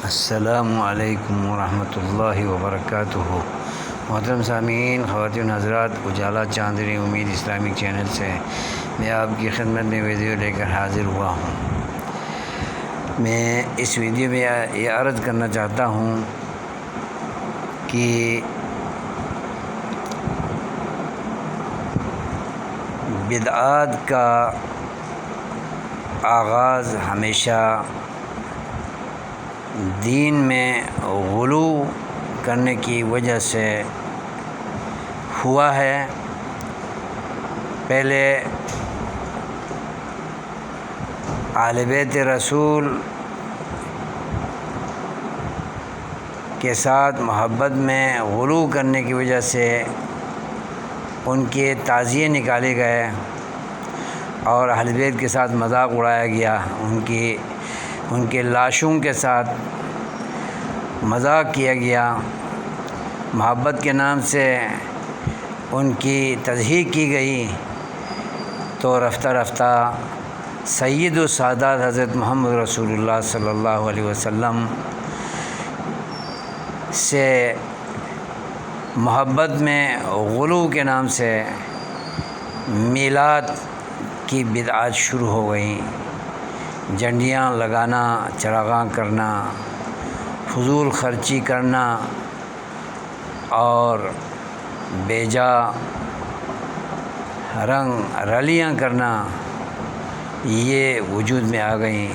السلام علیکم ورحمۃ اللہ وبرکاتہ۔ محترم سامعین، خواتین حضرات، اجالا چاندنی امید اسلامک چینل سے میں آپ کی خدمت میں ویڈیو لے کر حاضر ہوا ہوں۔ میں اس ویڈیو میں یہ عرض کرنا چاہتا ہوں کہ بدعات کا آغاز ہمیشہ دین میں غلو کرنے کی وجہ سے ہوا ہے۔ پہلے اہل بیت رسول کے ساتھ محبت میں غلو کرنے کی وجہ سے ان کے تعزیے نکالے گئے اور اہل بیت کے ساتھ مذاق اڑایا گیا، ان کے لاشوں کے ساتھ مذاق کیا گیا، محبت کے نام سے ان کی تضحیق کی گئی۔ تو رفتہ رفتہ سید السادات حضرت محمد رسول اللہ صلی اللہ علیہ وسلم سے محبت میں غلو کے نام سے میلاد کی بدعات شروع ہو گئیں۔ جھنڈیاں لگانا، چراغاں کرنا، فضول خرچی کرنا اور بیجا رنگ رلیاں کرنا، یہ وجود میں آ گئیں۔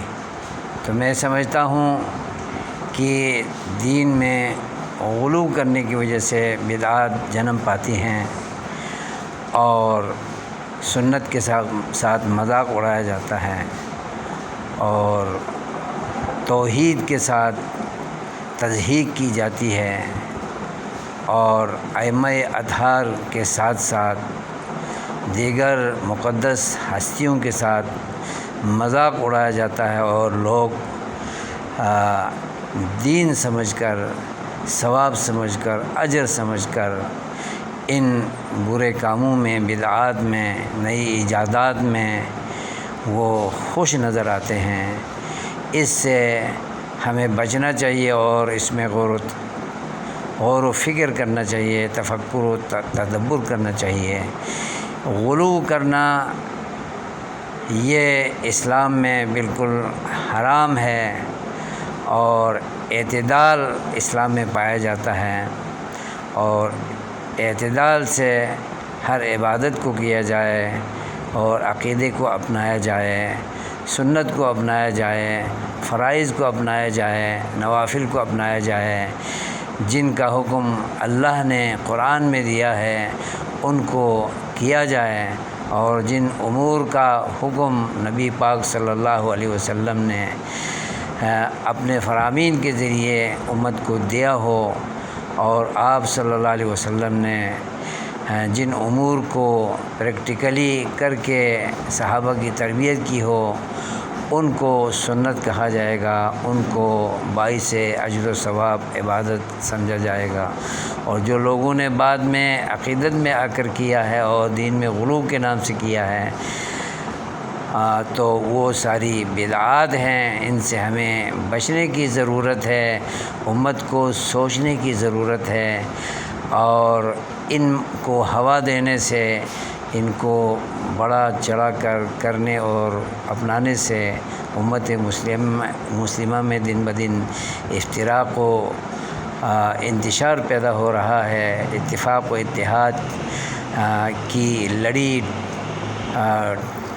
تو میں سمجھتا ہوں کہ دین میں غلو کرنے کی وجہ سے بدعات جنم پاتی ہیں اور سنت کے ساتھ مذاق اڑایا جاتا ہے اور توحید کے ساتھ تضحیق کی جاتی ہے اور ائمہ اطہار کے ساتھ ساتھ دیگر مقدس ہستیوں کے ساتھ مذاق اڑایا جاتا ہے اور لوگ دین سمجھ کر، ثواب سمجھ کر، اجر سمجھ کر ان برے کاموں میں، بدعات میں، نئی ایجادات میں وہ خوش نظر آتے ہیں۔ اس سے ہمیں بچنا چاہیے اور اس میں غور و فکر کرنا چاہیے، تفکر و تدبر کرنا چاہیے۔ غلو کرنا یہ اسلام میں بالکل حرام ہے اور اعتدال اسلام میں پایا جاتا ہے اور اعتدال سے ہر عبادت کو کیا جائے اور عقیدے کو اپنایا جائے، سنت کو اپنایا جائے، فرائض کو اپنایا جائے، نوافل کو اپنایا جائے۔ جن کا حکم اللہ نے قرآن میں دیا ہے ان کو کیا جائے اور جن امور کا حکم نبی پاک صلی اللہ علیہ وسلم نے اپنے فرامین کے ذریعے امت کو دیا ہو اور آپ صلی اللہ علیہ وسلم نے جن امور کو پریکٹیکلی کر کے صحابہ کی تربیت کی ہو ان کو سنت کہا جائے گا، ان کو باعث اجر و ثواب عبادت سمجھا جائے گا۔ اور جو لوگوں نے بعد میں عقیدت میں آ کر کیا ہے اور دین میں غلو کے نام سے کیا ہے تو وہ ساری بدعات ہیں۔ ان سے ہمیں بچنے کی ضرورت ہے، امت کو سوچنے کی ضرورت ہے اور ان کو ہوا دینے سے، ان کو بڑا چڑھا کر کرنے اور اپنانے سے امت مسلمہ میں دن بدن افتراق و انتشار پیدا ہو رہا ہے، اتفاق و اتحاد کی لڑی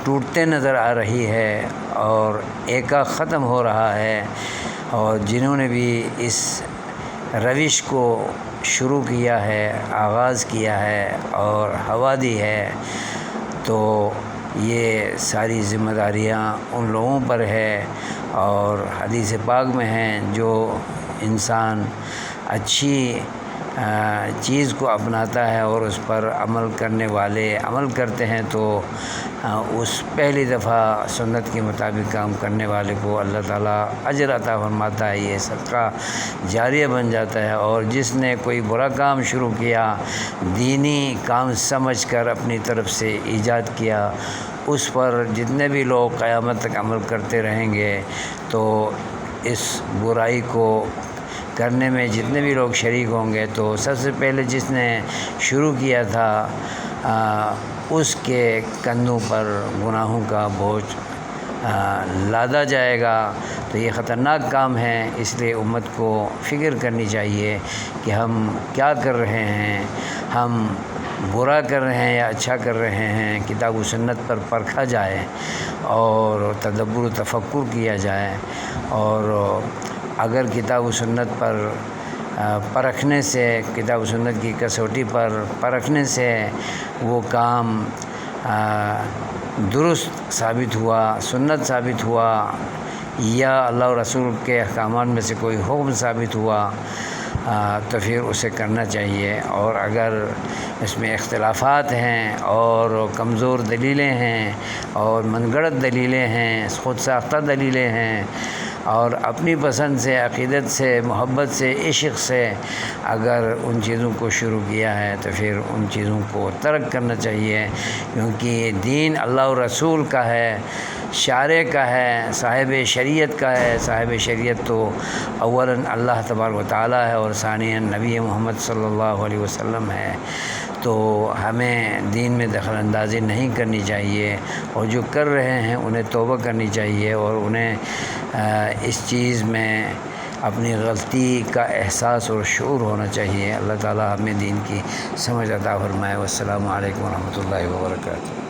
ٹوٹتے نظر آ رہی ہے اور ایکا ختم ہو رہا ہے۔ اور جنہوں نے بھی اس روش کو شروع کیا ہے، آغاز کیا ہے اور ہوا دی ہے، تو یہ ساری ذمہ داریاں ان لوگوں پر ہے اور حدیث پاک میں ہیں جو انسان اچھی چیز کو اپناتا ہے اور اس پر عمل کرنے والے عمل کرتے ہیں تو اس پہلی دفعہ سنت کے مطابق کام کرنے والے کو اللہ تعالیٰ اجر عطا فرماتا ہے، یہ صدقہ جاریہ بن جاتا ہے۔ اور جس نے کوئی برا کام شروع کیا، دینی کام سمجھ کر اپنی طرف سے ایجاد کیا، اس پر جتنے بھی لوگ قیامت تک عمل کرتے رہیں گے تو اس برائی کو کرنے میں جتنے بھی لوگ شریک ہوں گے تو سب سے پہلے جس نے شروع کیا تھا اس کے کندھوں پر گناہوں کا بوجھ لادا جائے گا، تو یہ خطرناک کام ہے۔ اس لیے امت کو فکر کرنی چاہیے کہ ہم کیا کر رہے ہیں، ہم برا کر رہے ہیں یا اچھا کر رہے ہیں۔ کتاب و سنت پر پرکھا جائے اور تدبر و تفکر کیا جائے، اور اگر کتاب و سنت پر پرکھنے سے، کتاب و سنت کی کسوٹی پر پرکھنے سے وہ کام درست ثابت ہوا، سنت ثابت ہوا، یا اللہ و رسول کے احکامات میں سے کوئی حکم ثابت ہوا، تو پھر اسے کرنا چاہیے۔ اور اگر اس میں اختلافات ہیں اور کمزور دلیلیں ہیں اور من گھڑت دلیلیں ہیں، خود ساختہ دلیلیں ہیں، اور اپنی پسند سے، عقیدت سے، محبت سے، عشق سے اگر ان چیزوں کو شروع کیا ہے تو پھر ان چیزوں کو ترک کرنا چاہیے، کیونکہ یہ دین اللہ و رسول کا ہے، شارع کا ہے، صاحب شریعت کا ہے۔ صاحب شریعت تو اولاً اللہ تبارک و تعالیٰ ہے اور ثانیاً نبی محمد صلی اللہ علیہ وسلم ہے۔ تو ہمیں دین میں دخل اندازی نہیں کرنی چاہیے، اور جو کر رہے ہیں انہیں توبہ کرنی چاہیے، اور انہیں اس چیز میں اپنی غلطی کا احساس اور شعور ہونا چاہیے۔ اللہ تعالیٰ ہمیں دین کی سمجھ عطا فرمائے۔ والسلام علیکم ورحمۃ اللہ وبرکاتہ۔